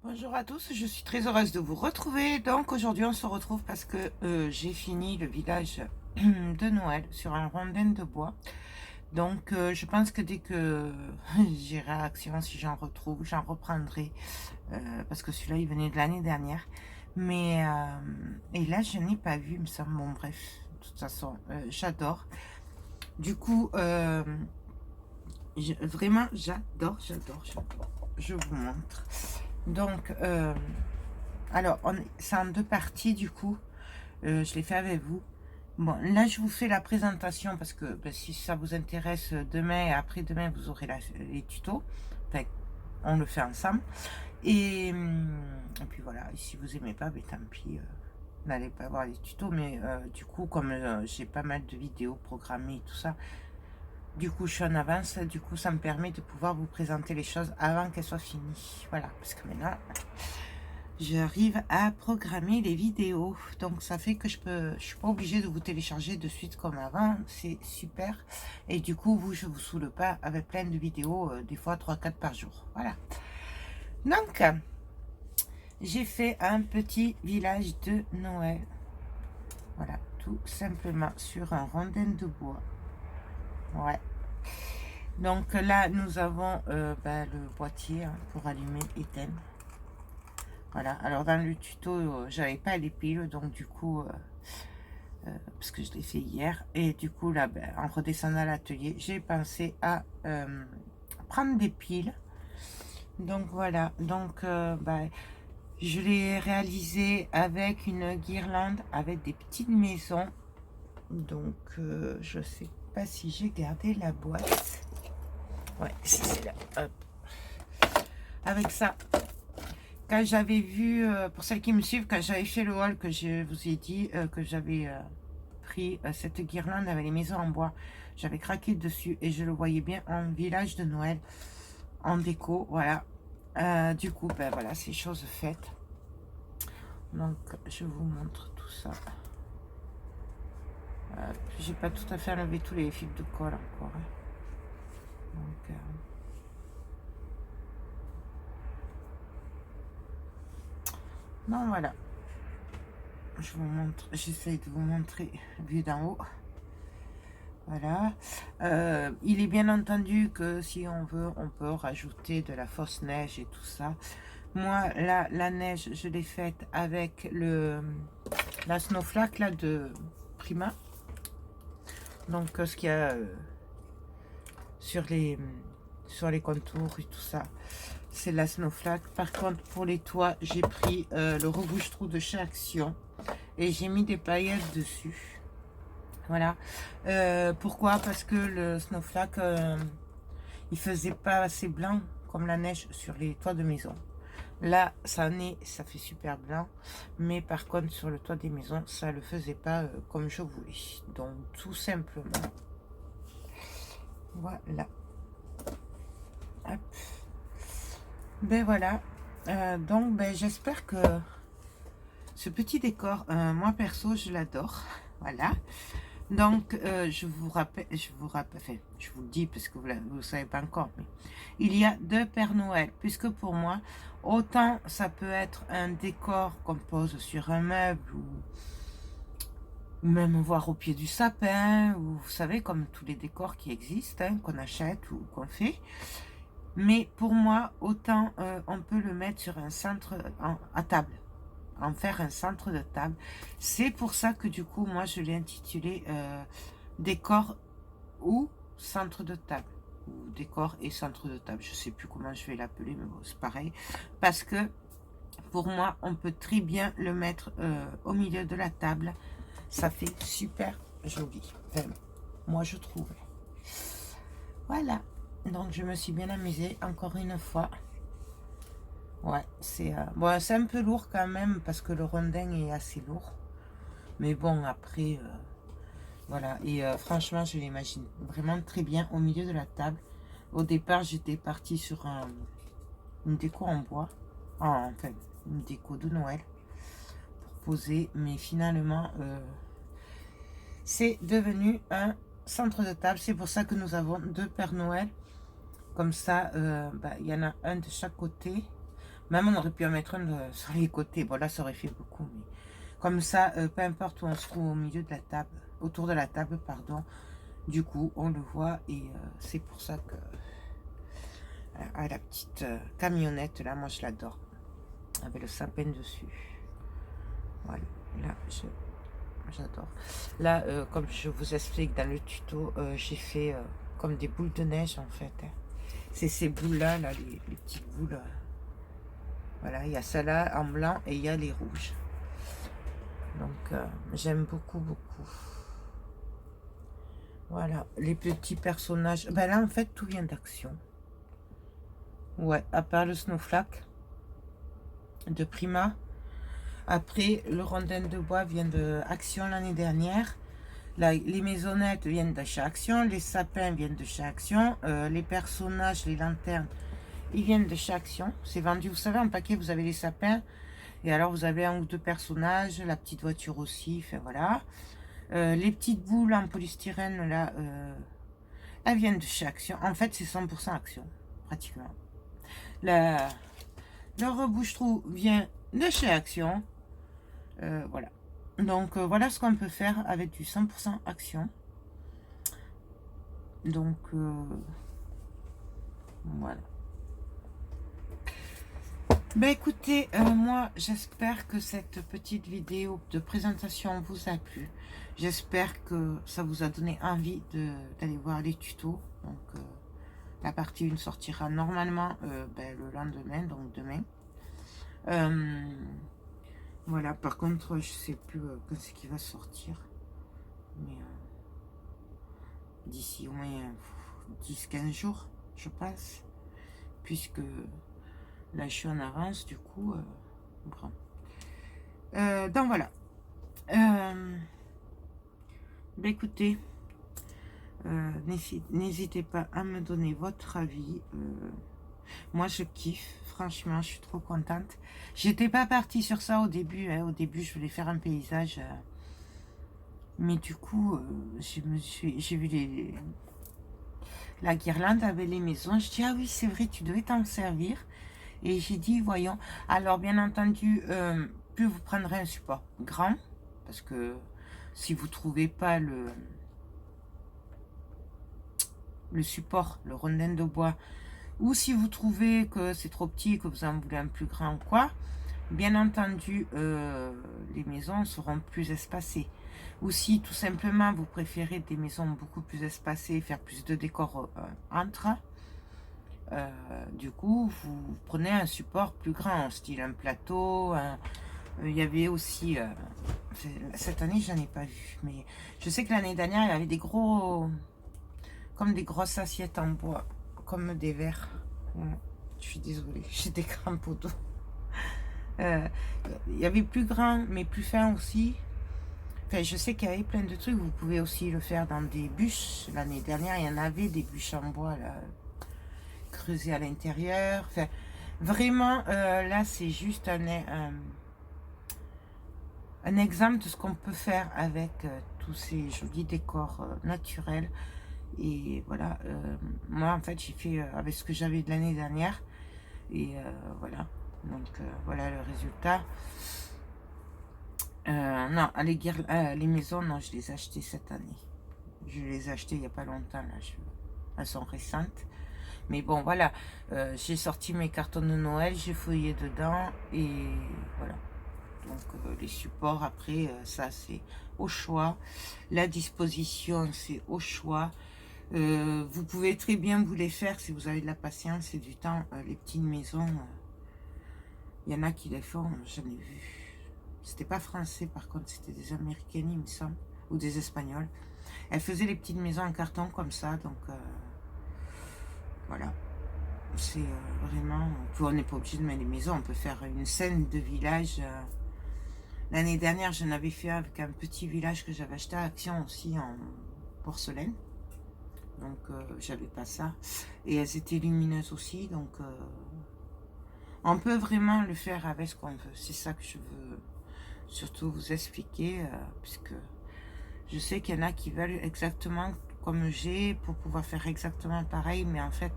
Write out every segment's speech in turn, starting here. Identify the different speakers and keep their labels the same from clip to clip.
Speaker 1: Bonjour à tous, je suis très heureuse de vous retrouver. Donc aujourd'hui on se retrouve parce que j'ai fini le village de Noël sur un rondin de bois. Donc je pense que dès que j'irai à Action, si j'en retrouve, j'en reprendrai. Parce que celui-là il venait de l'année dernière. Mais et là je n'ai pas vu, il me semble. Bon bref, de toute façon j'adore. Du coup vraiment j'adore. Je vous montre. Donc alors c'est en deux parties du coup. Je l'ai fait avec vous. Bon, là je vous fais la présentation parce que ben, si ça vous intéresse, demain et après-demain vous aurez les tutos. Enfin, on le fait ensemble. Et puis voilà, et si vous aimez pas, ben, tant pis, n'allez pas voir les tutos. Mais du coup, comme j'ai pas mal de vidéos programmées et tout ça, du coup je suis en avance. Du coup ça me permet de pouvoir vous présenter les choses avant qu'elles soient finies. Voilà, parce que maintenant j'arrive à programmer les vidéos, donc ça fait que je suis pas obligée de vous télécharger de suite comme avant. C'est super. Et du coup je vous saoule pas avec plein de vidéos, des fois 3-4 par jour. Voilà, donc j'ai fait un petit village de Noël, voilà, tout simplement sur un rondin de bois. Ouais, donc là nous avons le boîtier pour allumer, éteindre. Voilà, alors dans le tuto, j'avais pas les piles, donc du coup, parce que je l'ai fait hier, et du coup, là, en redescendant à l'atelier, j'ai pensé à prendre des piles. Donc voilà, donc je l'ai réalisé avec une guirlande, avec des petites maisons. Donc, je sais pas si j'ai gardé la boîte. Ouais, c'est là, hop. Avec ça. Quand j'avais vu, pour celles qui me suivent, quand j'avais fait le haul, que je vous ai dit que j'avais pris cette guirlande avec les maisons en bois, j'avais craqué dessus et je le voyais bien en village de Noël, en déco, voilà. Du coup, ben voilà, c'est chose faite. Donc, je vous montre tout ça. J'ai pas tout à fait enlevé tous les fils de colle encore. Hein. Donc, non, voilà. Je vous montre, j'essaie de vous montrer vue d'en haut. Voilà. Il est bien entendu que si on veut, on peut rajouter de la fausse neige et tout ça. Moi, là, la neige, je l'ai faite avec la snowflake là, de Prima. Donc, ce qu'il y a sur les contours et tout ça, c'est la snowflake. Par contre, pour les toits, j'ai pris le rebouche-trou de chez Action et j'ai mis des paillettes dessus. Voilà. Pourquoi? Parce que le snowflake, il faisait pas assez blanc comme la neige sur les toits de maison. Là, ça fait super blanc. Mais par contre, sur le toit des maisons, ça le faisait pas comme je voulais. Donc, tout simplement. Voilà. Hop. Ben voilà. Donc, ben, j'espère que ce petit décor, moi perso, je l'adore. Voilà. Donc, je vous le dis parce que vous ne savez pas encore, mais il y a 2 Pères Noël, puisque pour moi, autant ça peut être un décor qu'on pose sur un meuble, ou même voir au pied du sapin, ou vous savez, comme tous les décors qui existent, hein, qu'on achète ou qu'on fait. Mais pour moi, autant on peut le mettre sur un centre à table. En faire un centre de table. C'est pour ça que du coup moi je l'ai intitulé décor ou centre de table, ou décor et centre de table, je sais plus comment je vais l'appeler, mais bon, c'est pareil, parce que pour moi on peut très bien le mettre au milieu de la table, ça fait super joli. Enfin, moi je trouve. Voilà. Donc, je me suis bien amusée, encore une fois. Ouais, c'est bon, c'est un peu lourd quand même, parce que le rondin est assez lourd. Mais bon, après, voilà. Et franchement, je l'imagine vraiment très bien au milieu de la table. Au départ, j'étais partie sur une déco en bois. Enfin, une déco de Noël pour poser. Mais finalement, c'est devenu un centre de table. C'est pour ça que nous avons deux Pères Noël. Comme ça, bah, y en a un de chaque côté. Même on aurait pu en mettre un sur les côtés. Bon, là, ça aurait fait beaucoup. Mais comme ça, peu importe où on se trouve au milieu de la table, autour de la table, pardon, du coup, on le voit. Et c'est pour ça que la petite camionnette, là, moi, je l'adore. Avec le sapin dessus. Voilà. Là, j'adore. Là, comme je vous explique dans le tuto, j'ai fait comme des boules de neige, en fait. Hein. C'est ces boules-là, là, les petites boules. Voilà, il y a celle-là en blanc et il y a les rouges. Donc, j'aime beaucoup, beaucoup. Voilà, les petits personnages. Ben là, en fait, tout vient d'Action. Ouais, à part le Snowflake de Prima. Après, le rondin de bois vient de Action l'année dernière. Là, les maisonnettes viennent de chez Action. Les sapins viennent de chez Action. Les personnages, les lanternes, ils viennent de chez Action. C'est vendu, vous savez, en paquet, vous avez les sapins. Et alors, vous avez un ou deux personnages. La petite voiture aussi, enfin voilà. Les petites boules en polystyrène, là, elles viennent de chez Action. En fait, c'est 100% Action, pratiquement. Le rebouche-trou vient de chez Action. Voilà. Donc, voilà ce qu'on peut faire avec du 100% Action. Donc, voilà. Ben écoutez, moi j'espère que cette petite vidéo de présentation vous a plu. J'espère que ça vous a donné envie d'aller voir les tutos. Donc la partie 1 sortira normalement ben, le lendemain, donc demain. Voilà, par contre je sais plus quand c'est qui va sortir. Mais d'ici au moins 10-15 jours, je pense. Puisque là je suis en avance, du coup, bon. Donc voilà. Ben écoutez, n'hésitez pas à me donner votre avis. Moi, je kiffe. Franchement, je suis trop contente. J'étais pas partie sur ça au début. Hein. Au début, je voulais faire un paysage. Mais du coup, j'ai vu la guirlande avec les maisons. Je dis, ah oui, c'est vrai, tu devais t'en servir. Et j'ai dit, voyons. Alors, bien entendu, plus vous prendrez un support grand. Parce que si vous trouvez pas le support, le rondin de bois, ou si vous trouvez que c'est trop petit, que vous en voulez un plus grand ou quoi, bien entendu, les maisons seront plus espacées. Ou si tout simplement vous préférez des maisons beaucoup plus espacées, faire plus de décor entre, du coup, vous prenez un support plus grand, style un plateau. Il y avait aussi, cette année, j'en ai pas vu, mais je sais que l'année dernière, il y avait des gros, comme des grosses assiettes en bois, comme des verres. Je suis désolée, j'ai des crampes au dos. Il y avait plus grand, mais plus fin aussi. Enfin, je sais qu'il y avait plein de trucs. Vous pouvez aussi le faire dans des bûches. L'année dernière, il y en avait des bûches en bois, là, creusées à l'intérieur. Enfin, vraiment, là, c'est juste un exemple de ce qu'on peut faire avec tous ces jolis décors naturels. Et voilà, moi en fait j'ai fait avec ce que j'avais de l'année dernière. Et voilà, donc voilà le résultat. Non, les maisons, non, je les ai achetées cette année. Je les ai achetées il n'y a pas longtemps, là. Elles sont récentes. Mais bon, voilà, j'ai sorti mes cartons de Noël, j'ai fouillé dedans. Et voilà. Donc les supports, après, ça c'est au choix. La disposition, c'est au choix. Vous pouvez très bien vous les faire si vous avez de la patience et du temps. Les petites maisons, il y en a qui les font, j'en ai vu. C'était pas français par contre, c'était des Américaines, il me semble, ou des Espagnols. Elles faisaient les petites maisons en carton comme ça, donc Voilà. C'est vraiment... On n'est pas obligé de mettre des maisons, on peut faire une scène de village. L'année dernière, j'en avais fait avec un petit village que j'avais acheté à Action aussi en porcelaine. Donc, j'avais pas ça. Et elles étaient lumineuses aussi, donc... on peut vraiment le faire avec ce qu'on veut. C'est ça que je veux surtout vous expliquer, puisque je sais qu'il y en a qui veulent exactement comme j'ai pour pouvoir faire exactement pareil, mais en fait,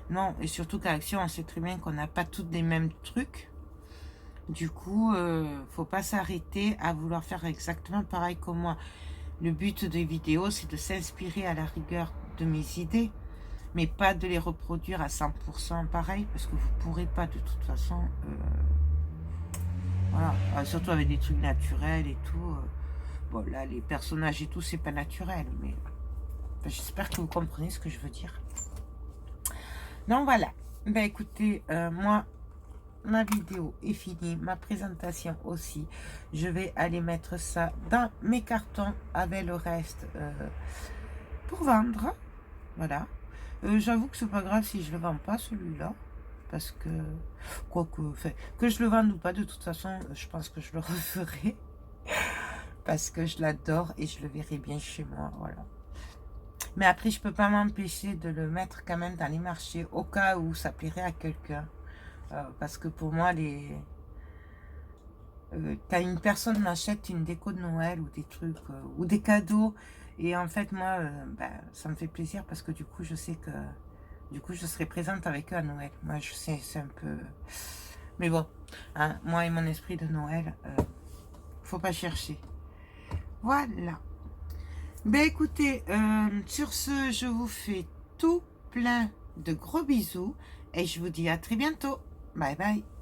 Speaker 1: non. Et surtout qu'à Action, on sait très bien qu'on n'a pas toutes les mêmes trucs. Du coup, faut pas s'arrêter à vouloir faire exactement pareil que moi. Le but des vidéos, c'est de s'inspirer à la rigueur de mes idées, mais pas de les reproduire à 100% pareil, parce que vous pourrez pas de toute façon. Voilà, surtout avec des trucs naturels et tout. Bon, là, les personnages et tout, c'est pas naturel, mais enfin, j'espère que vous comprenez ce que je veux dire. Donc voilà. Ben écoutez, moi, ma vidéo est finie, ma présentation aussi. Je vais aller mettre ça dans mes cartons avec le reste pour vendre. Voilà. J'avoue que c'est pas grave si je le vends pas celui-là. Parce que, quoique, enfin, que je le vende ou pas, de toute façon, je pense que je le referai. Parce que je l'adore et je le verrai bien chez moi. Voilà. Mais après, je peux pas m'empêcher de le mettre quand même dans les marchés au cas où ça plairait à quelqu'un. Parce que pour moi, quand une personne m'achète une déco de Noël ou des trucs, ou des cadeaux, et en fait, moi, ben, ça me fait plaisir parce que du coup, je sais que du coup, je serai présente avec eux à Noël. Moi, je sais, c'est un peu... Mais bon, hein, moi et mon esprit de Noël, faut pas chercher. Voilà. Ben écoutez, sur ce, je vous fais tout plein de gros bisous et je vous dis à très bientôt. Bye bye.